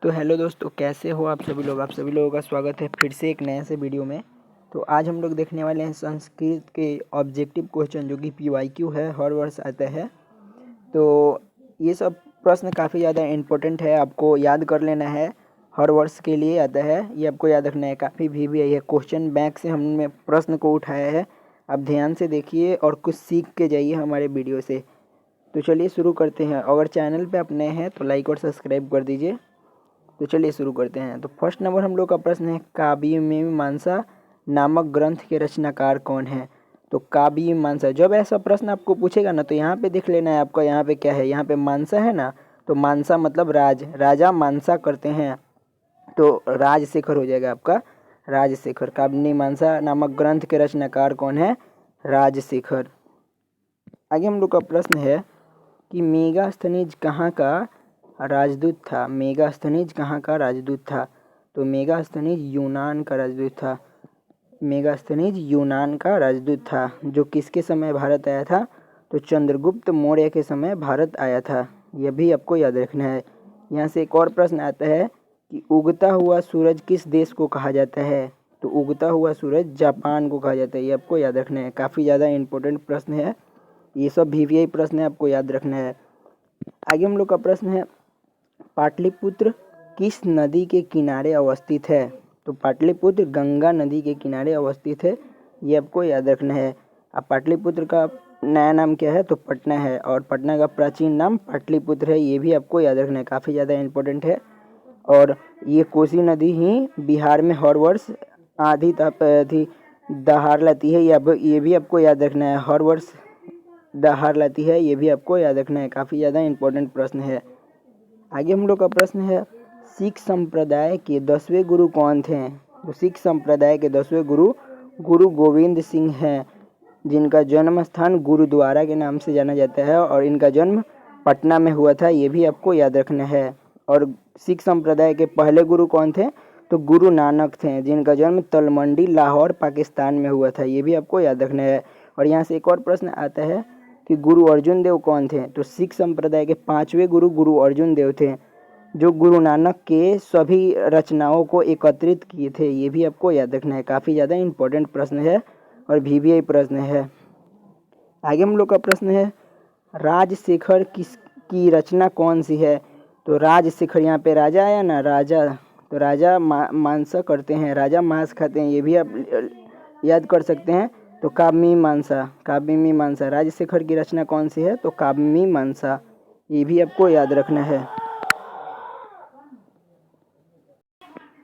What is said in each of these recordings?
तो हेलो दोस्तों, कैसे हो आप सभी लोगों का स्वागत है फिर से एक नए से वीडियो में। तो आज हम लोग देखने वाले हैं संस्कृत के ऑब्जेक्टिव क्वेश्चन, जो कि PYQ है, हर वर्ष आता है। तो ये सब प्रश्न काफ़ी ज़्यादा इम्पोर्टेंट है, आपको याद कर लेना है। हर वर्ष के लिए आता है, ये आपको याद रखना है। काफ़ी VBI है, क्वेश्चन बैंक से हमने प्रश्न को उठाया है। आप ध्यान से देखिए और कुछ सीख के जाइए हमारे वीडियो से। तो चलिए शुरू करते हैं। अगर चैनल पे आप नए हैं तो लाइक और सब्सक्राइब कर दीजिए। तो चलिए शुरू करते हैं। तो फर्स्ट नंबर हम लोग का प्रश्न है, काव्यमीमांसा नामक ग्रंथ के रचनाकार कौन है? तो काव्यमीमांसा, जब ऐसा प्रश्न आपको पूछेगा ना, तो यहाँ पे देख लेना है आपका, यहाँ पे क्या है, यहाँ पे मानसा है ना। तो मानसा मतलब राज, राजा मानसा करते हैं, तो राजशेखर हो जाएगा आपका, राजशेखर। काव्यमीमांसा नामक ग्रंथ के रचनाकार कौन है? राजशेखर। आगे हम लोग का प्रश्न है कि मेगास्थनीज कहाँ का राजदूत था? मेगास्थनीज कहाँ का राजदूत था? तो मेगास्थनीज यूनान का राजदूत था। मेगास्थनीज यूनान का राजदूत था, जो किसके समय भारत आया था? तो चंद्रगुप्त मौर्य के समय भारत आया था। यह भी आपको याद रखना है। यहाँ से एक और प्रश्न आता है कि उगता हुआ सूरज किस देश को कहा जाता है? तो उगता हुआ सूरज जापान को कहा जाता है। ये आपको याद रखना है, काफ़ी ज़्यादा इंपॉर्टेंट प्रश्न है। ये सब VBI प्रश्न है, आपको याद रखना है। आगे हम लोग का प्रश्न है, पाटलिपुत्र किस नदी के किनारे अवस्थित है? तो पाटलिपुत्र गंगा नदी के किनारे अवस्थित है, ये आपको याद रखना है। अब पाटलिपुत्र का नया नाम क्या है? तो पटना है, और पटना का प्राचीन नाम पाटलिपुत्र है, ये भी आपको याद रखना है, काफ़ी ज़्यादा इम्पोर्टेंट है। और ये कोसी नदी ही बिहार में हर वर्ष आधी थी दहाड़ लाती है, ये भी आपको याद रखना है। हर वर्ष दहाड़ लाती है, ये भी आपको याद रखना है, काफ़ी ज़्यादा इम्पोर्टेंट प्रश्न है। आगे हम लोग का प्रश्न है, सिख संप्रदाय के 10वें गुरु कौन थे? तो सिख संप्रदाय के 10वें गुरु गुरु गोविंद सिंह हैं, जिनका जन्म स्थान गुरुद्वारा के नाम से जाना जाता है, और इनका जन्म पटना में हुआ था, ये भी आपको याद रखना है। और सिख संप्रदाय के पहले गुरु कौन थे? तो गुरु नानक थे, जिनका जन्म तलमंडी लाहौर पाकिस्तान में हुआ था, ये भी आपको याद रखना है। और यहाँ से एक और प्रश्न आता है कि गुरु अर्जुन देव कौन थे? तो सिख संप्रदाय के 5वें गुरु गुरु अर्जुन देव थे, जो गुरु नानक के सभी रचनाओं को एकत्रित किए थे, ये भी आपको याद रखना है, काफ़ी ज़्यादा इम्पोर्टेंट प्रश्न है और VBI प्रश्न है। आगे हम लोग का प्रश्न है, राजशेखर की रचना कौन सी है? तो राजशेखर, यहाँ पे राजा आया ना, राजा, तो राजा मांसा करते हैं, राजा मांस खाते हैं, ये भी आप याद कर सकते हैं। तो काव्यमीमांसा राजशेखर की रचना कौन सी है? तो काव्यमीमांसा, ये भी आपको याद रखना है।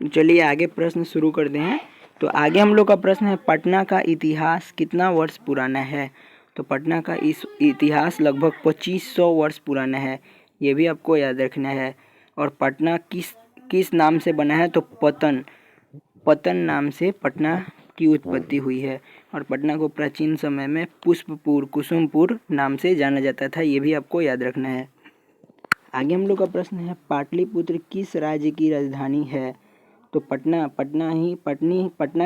चलिए आगे प्रश्न शुरू करते हैं। तो आगे हम लोग का प्रश्न है, पटना का इतिहास कितना वर्ष पुराना है? तो पटना का इस इतिहास लगभग 2500 वर्ष पुराना है, ये भी आपको याद रखना है। और पटना किस नाम से बना है? तो पतन नाम से पटना की उत्पत्ति हुई है, और पटना को प्राचीन समय में पुष्पपुर, कुसुमपुर नाम से जाना जाता था, ये भी आपको याद रखना है। आगे हम लोग का प्रश्न है, पाटलिपुत्र किस राज्य की राजधानी है? तो पटना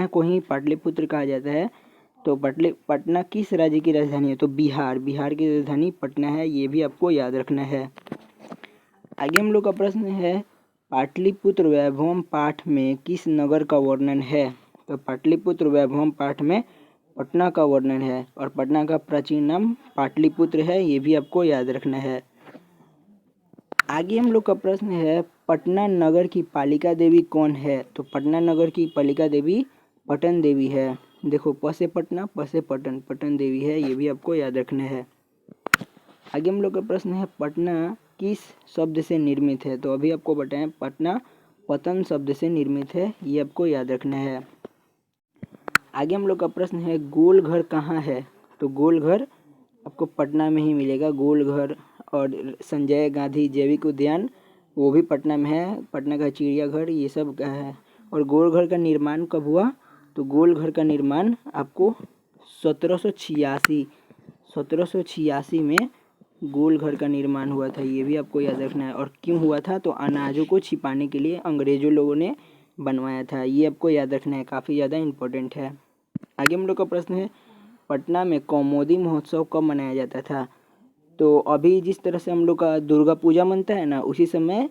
को ही पाटलिपुत्र कहा जाता है। तो पटना किस राज्य की राजधानी है? तो बिहार की राजधानी पटना है, ये भी आपको याद रखना है। आगे हम लोग का प्रश्न है, पाटलिपुत्र वैभवम पाठ में किस नगर का वर्णन है? तो पाटलिपुत्र वैभवम पाठ में पटना का वर्णन है, और पटना का प्राचीन नाम पाटलिपुत्र है, ये भी आपको याद रखना है। आगे हम लोग का प्रश्न है, पटना नगर की पालिका देवी कौन है? तो पटना नगर की पालिका देवी पटन देवी है। देखो, प से पटना, प से पटन, पटन देवी है, ये भी आपको याद रखना है। आगे हम लोग का प्रश्न है, पटना किस शब्द से निर्मित है? तो अभी आपको बताएं, पटना पतन शब्द से निर्मित है, ये आपको याद रखना है। आगे हम लोग का प्रश्न है, गोल घर कहाँ है? तो गोल घर आपको पटना में ही मिलेगा, गोल घर। और संजय गांधी जैविक उद्यान, वो भी पटना में है, पटना का चिड़ियाघर, ये सब का है। और गोल घर का निर्माण कब हुआ? तो गोल घर का निर्माण आपको 1786 में गोल घर का निर्माण हुआ था, ये भी आपको याद रखना है। और क्यों हुआ था? तो अनाजों को छिपाने के लिए अंग्रेजों लोगों ने बनवाया था, ये आपको याद रखना है, काफ़ी ज़्यादा इम्पोर्टेंट है। आगे हम लोग का प्रश्न है, पटना में कौमुदी महोत्सव कब मनाया जाता था? तो अभी जिस तरह से हम लोग का दुर्गा पूजा मनता है ना, उसी समय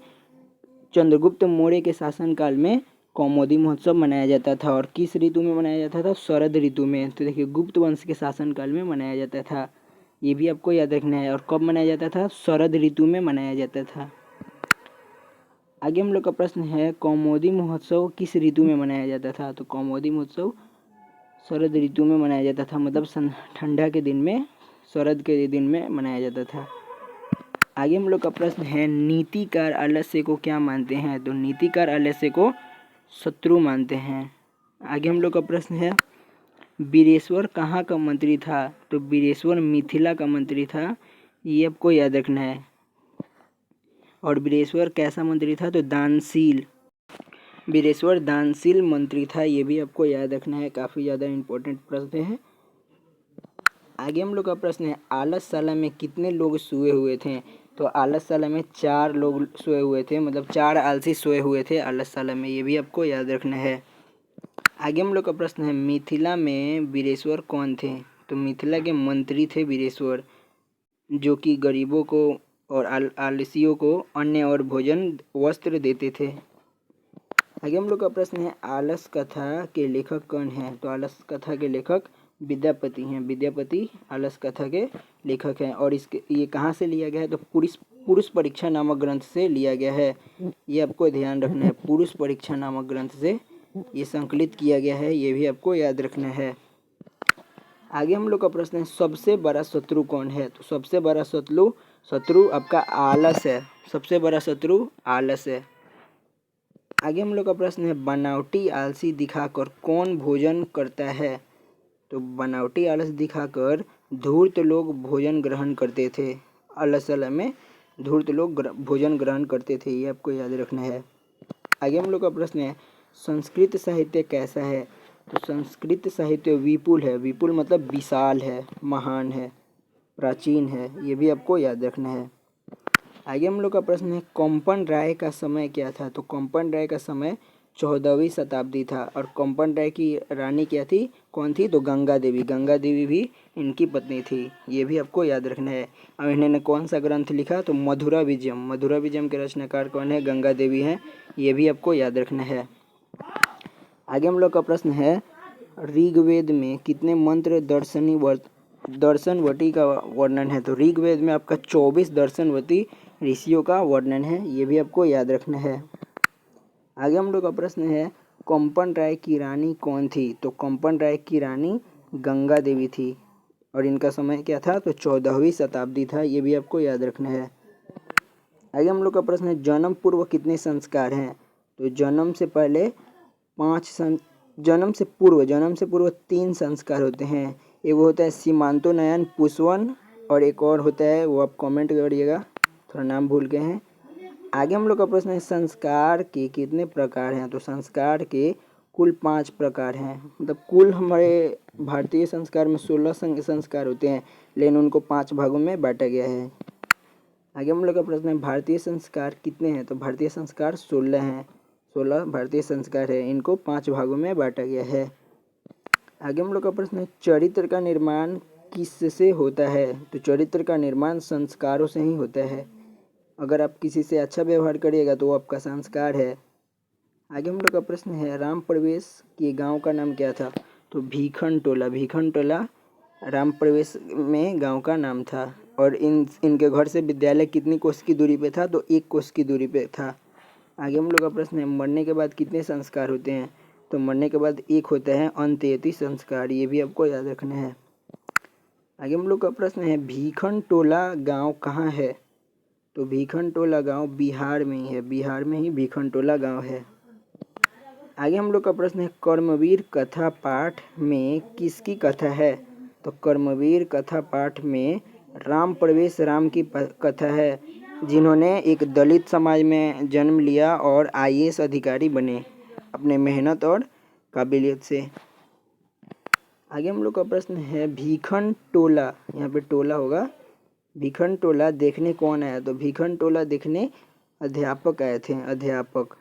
चंद्रगुप्त मौर्य के शासनकाल में कौमुदी महोत्सव मनाया जाता था। और किस ऋतु में मनाया जाता था? शरद ऋतु में। तो देखिए गुप्त वंश के शासनकाल में मनाया जाता था, ये भी आपको याद रखना है। और कब मनाया जाता था? शरद ऋतु में मनाया जाता था। आगे हम लोग का प्रश्न है कौमुदी महोत्सव किस ऋतु में मनाया जाता था? तो कौमुदी महोत्सव शरद ऋतु में मनाया जाता था, मतलब ठंडा के दिन में, शरद के दिन में मनाया जाता था। आगे हम लोग का प्रश्न है नीतिकार आलस्य को क्या मानते हैं? तो नीतिकार आलस्य को शत्रु मानते हैं। आगे हम लोग का प्रश्न है बीरेश्वर कहाँ का मंत्री था? तो बीरेश्वर मिथिला का मंत्री था, ये आपको याद रखना है। और बीरेश्वर कैसा मंत्री था? तो दानशील। बीरेश्वर दानशील मंत्री था, ये भी आपको याद रखना है, काफ़ी ज़्यादा इम्पोर्टेंट प्रश्न है। आगे हम लोग का प्रश्न है आलसशाला में कितने लोग सोए हुए थे? तो आलसशाला में 4 लोग सोए हुए थे, मतलब 4 आलसी सोए हुए थे आलसशाला में, ये भी आपको याद रखना है। आगे हम लोग का प्रश्न है मिथिला में बीरेश्वर कौन थे? तो मिथिला के मंत्री थे बीरेश्वर, जो कि गरीबों को और आलसियों को अन्न और भोजन वस्त्र देते थे। आगे हम लोग का प्रश्न है आलस कथा के लेखक कौन हैं? तो आलस कथा के लेखक विद्यापति हैं। विद्यापति आलस कथा के लेखक हैं। और इसके ये कहाँ से लिया गया है? तो पुरुष परीक्षा नामक ग्रंथ से लिया गया है, ये आपको ध्यान रखना है। पुरुष परीक्षा नामक ग्रंथ से ये संकलित किया गया है, ये भी आपको याद रखना है। आगे हम लोग का प्रश्न है सबसे बड़ा शत्रु कौन है? तो सबसे बड़ा शत्रु आपका आलस है, सबसे बड़ा शत्रु आलस है। आगे हम लोग का प्रश्न है बनावटी आलसी दिखाकर कौन भोजन करता है? तो बनावटी आलस दिखाकर धूर्त लोग भोजन ग्रहण करते थे। आलसशाला में धूर्त लोग भोजन ग्रहण करते थे, ये आपको याद रखना है। आगे हम लोग का प्रश्न है संस्कृत साहित्य कैसा है? तो संस्कृत साहित्य विपुल है। विपुल मतलब विशाल है, महान है, प्राचीन है, ये भी आपको याद रखना है। आगे हम लोग का प्रश्न है कोम्पन राय का समय क्या था? तो कोम्पन राय का समय 14वीं शताब्दी था। और कोम्पन राय की रानी क्या थी, कौन थी? तो गंगा देवी। गंगा देवी भी इनकी पत्नी थी, ये भी आपको याद रखना है। और इन्होंने कौन सा ग्रंथ लिखा? तो मधुरा विजयम। मधुरा विजयम के रचनाकार कौन है? गंगा देवी हैं, ये भी आपको याद रखना है। आगे हम लोग का प्रश्न है ऋग्वेद में कितने मंत्र दर्शनवटी का वर्णन है? तो ऋग्वेद में आपका 24 दर्शनवती ऋषियों का वर्णन है, ये भी आपको याद रखना है। आगे हम लोग का प्रश्न है कोम्पन राय की रानी कौन थी? तो कोम्पन राय की रानी गंगा देवी थी। और इनका समय क्या था? तो 14वीं शताब्दी था, ये भी आपको याद रखना है। आगे हम लोग का प्रश्न है जन्म पूर्व कितने संस्कार हैं? तो जन्म से पूर्व 3 संस्कार होते हैं। एक वो होता है सीमांतोन्नयन पुष्वन, और एक और होता है, वो आप कमेंट करिएगा, थोड़ा नाम भूल गए हैं। आगे हम लोग का प्रश्न है संस्कार के कितने प्रकार हैं? तो संस्कार के कुल 5 प्रकार हैं, मतलब कुल हमारे भारतीय संस्कार में 16 संस्कार होते हैं, लेकिन उनको 5 भागों में बांटा गया है। आगे हम लोग का प्रश्न है भारतीय संस्कार कितने हैं? तो भारतीय संस्कार 16 हैं, 16 भारतीय संस्कार है, इनको 5 भागों में बांटा गया है। आगे हम लोग का प्रश्न है चरित्र का निर्माण किससे होता है? तो चरित्र का निर्माण संस्कारों से ही होता है। अगर आप किसी से अच्छा व्यवहार करिएगा तो वो आपका संस्कार है। आगे हम लोग का प्रश्न है राम प्रवेश के गांव का नाम क्या था? तो भीखन टोला। भीखन टोला राम प्रवेश में गांव का नाम था। और इनके घर से विद्यालय कितनी कोस की दूरी पे था? तो 1 कोस की दूरी पे था। आगे हम लोग का प्रश्न है मरने के बाद कितने संस्कार होते हैं? तो मरने के बाद एक होता है अंत्येति संस्कार, ये भी आपको याद रखना है। आगे हम लोग का प्रश्न है भीखन टोला गाँव कहाँ है? तो भीखन टोला गाँव बिहार में ही है, बिहार में ही भीखन टोला गाँव है। आगे हम लोग का प्रश्न है कर्मवीर कथा पाठ में किसकी कथा है? तो कर्मवीर कथा पाठ में राम प्रवेश राम की कथा है, जिन्होंने एक दलित समाज में जन्म लिया और IAS अधिकारी बने अपने मेहनत और काबिलियत से। आगे हम लोग का प्रश्न है भीखन टोला, यहाँ पे टोला होगा, भीखन टोला देखने कौन आया? तो भीखन टोला देखने अध्यापक आए थे, अध्यापक।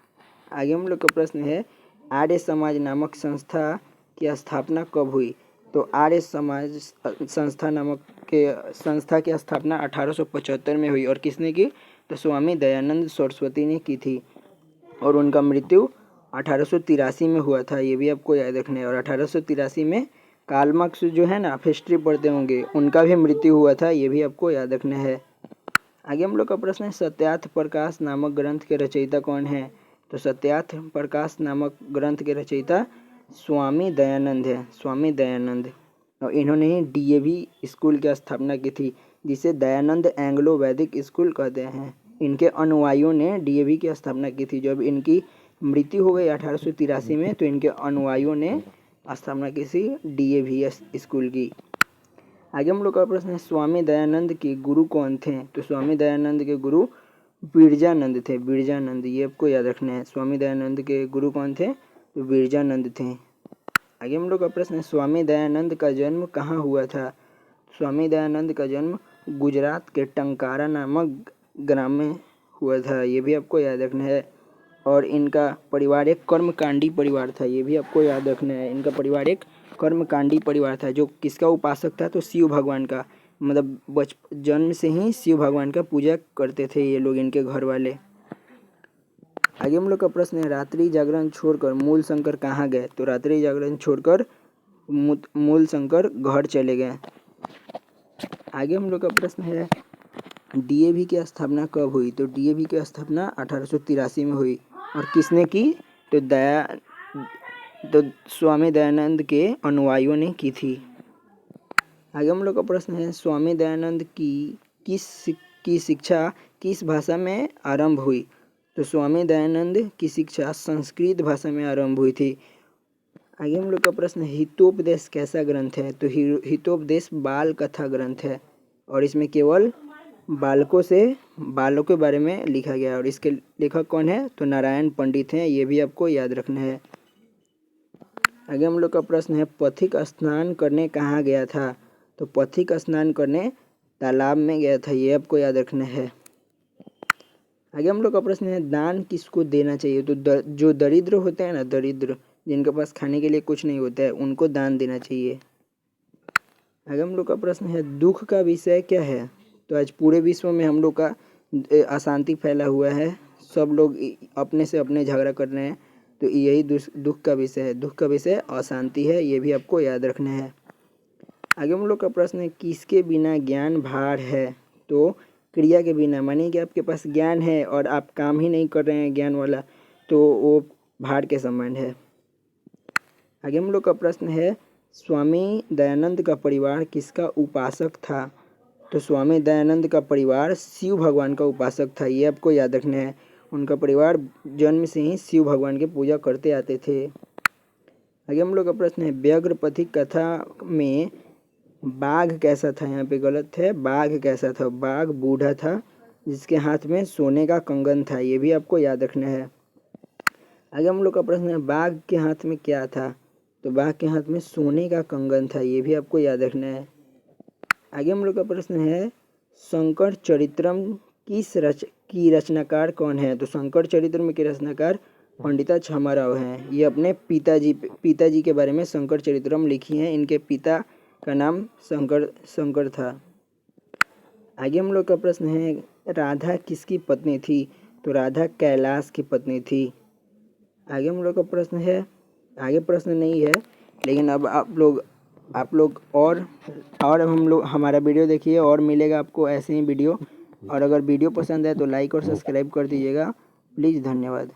आगे हम लोग का प्रश्न है आर्य समाज नामक संस्था की स्थापना कब हुई? तो आर्य समाज संस्था की स्थापना 1875 में हुई। और किसने की? तो स्वामी दयानंद सरस्वती ने की थी। और उनका मृत्यु 1883 में हुआ था, ये भी आपको याद रखना है। और 1883 में कार्ल मार्क्स जो है ना, आप हिस्ट्री पढ़ते होंगे, उनका भी मृत्यु हुआ था, ये भी आपको याद रखना है। आगे हम लोग का प्रश्न है, सत्यार्थ प्रकाश नामक ग्रंथ के रचयिता कौन है? तो सत्यार्थ प्रकाश नामक ग्रंथ के रचयिता स्वामी दयानंद है, स्वामी दयानंद। और इन्होंने ही डीएवी स्कूल की स्थापना की थी, जिसे दयानंद एंग्लो वैदिक स्कूल कहते हैं। इनके अनुयायियों ने डीएवी की स्थापना की थी। जब इनकी मृत्यु हो गई 1883 में, तो इनके अनुयायियों ने स्थापना की थी डीएवी स्कूल की। आगे हम लोग का प्रश्न है, स्वामी दयानंद के गुरु कौन थे? तो स्वामी दयानंद के गुरु बिरजानंद थे, बिरजानंद, ये आपको याद रखना है। स्वामी दयानंद के गुरु कौन थे? तो बिरजानंद थे। आगे हम लोग का प्रश्न है, स्वामी दयानंद का जन्म कहाँ हुआ था? स्वामी दयानंद का जन्म गुजरात के टंकारा नामक ग्राम में हुआ था, ये भी आपको याद रखना है। और इनका परिवार एक कर्मकांडी परिवार था, ये भी आपको याद रखना है। इनका परिवार एक कर्मकांडी परिवार था, जो किसका उपासक था? तो शिव भगवान का, मतलब जन्म से ही शिव भगवान का पूजा करते थे ये लोग, इनके घर वाले। आगे हम लोग का प्रश्न है, रात्रि जागरण छोड़कर मूल शंकर कहाँ गए? तो रात्रि जागरण छोड़कर मूल शंकर घर चले गए। आगे हम लोग का प्रश्न है, डीएवी की स्थापना कब हुई? तो डीएवी की स्थापना 1883 में हुई। और किसने की? तो स्वामी दयानंद के अनुयायियों ने की थी। आगे हम लोग का प्रश्न है, स्वामी दयानंद की शिक्षा किस भाषा में आरंभ हुई? तो स्वामी दयानंद की शिक्षा संस्कृत भाषा में आरंभ हुई थी। आगे हम लोग का प्रश्न, हितोपदेश कैसा ग्रंथ है? तो हितोपदेश बाल कथा ग्रंथ है, और इसमें केवल बालों के बारे में लिखा गया है। और इसके लेखक कौन है? तो नारायण पंडित हैं, ये भी आपको याद रखना है। आगे हम लोग का प्रश्न है, पथिक स्नान करने कहाँ गया था? तो पथिक स्नान करने तालाब में गया था, ये आपको याद रखना है। आगे हम लोग का प्रश्न है, दान किसको देना चाहिए? तो जो दरिद्र होते हैं ना, दरिद्र, जिनके पास खाने के लिए कुछ नहीं होता है, उनको दान देना चाहिए। आगे हम लोग का प्रश्न है, दुख का विषय क्या है? तो आज पूरे विश्व में हम लोग का अशांति फैला हुआ है, सब लोग अपने से अपने झगड़ा कर रहे हैं, तो यही दुख का विषय है। दुख का विषय अशांति है, ये भी आपको याद रखना है। आगे हम लोग का प्रश्न है, किसके बिना ज्ञान भार है? तो क्रिया के बिना, मानिए कि आपके पास ज्ञान है और आप काम ही नहीं कर रहे हैं ज्ञान वाला, तो वो भार के समान है। आगे हम लोग का प्रश्न है, स्वामी दयानंद का परिवार किसका उपासक था? तो स्वामी दयानंद का परिवार शिव भगवान का उपासक था, ये आपको याद रखना है। उनका परिवार जन्म से ही शिव भगवान की पूजा करते आते थे। आगे हम लोग का प्रश्न है, व्याघ्रपथिक कथा में बाघ कैसा था? यहाँ पे गलत है, बाघ कैसा था? बाघ बूढ़ा था, जिसके हाथ में सोने का कंगन था, ये भी आपको याद रखना है। आगे हम लोग का प्रश्न है, बाघ के हाथ में क्या था? तो बाघ के हाथ में सोने का कंगन था, ये भी आपको याद रखना है। आगे हम लोग का प्रश्न है, शंकर चरित्रम की रचनाकार कौन है? तो शंकर चरित्रम के रचनाकार पंडिता छमाराव हैं। ये अपने पिताजी के बारे में शंकर चरित्रम लिखी हैं। इनके पिता का नाम शंकर था। आगे हम लोग का प्रश्न है, राधा किसकी पत्नी थी? तो राधा कैलाश की पत्नी थी। आगे हम लोग का प्रश्न है, आगे प्रश्न नहीं है, लेकिन अब आप लोग और हमारा वीडियो देखिए, और मिलेगा आपको ऐसे ही वीडियो। और अगर वीडियो पसंद है तो लाइक और सब्सक्राइब कर दीजिएगा प्लीज़। धन्यवाद।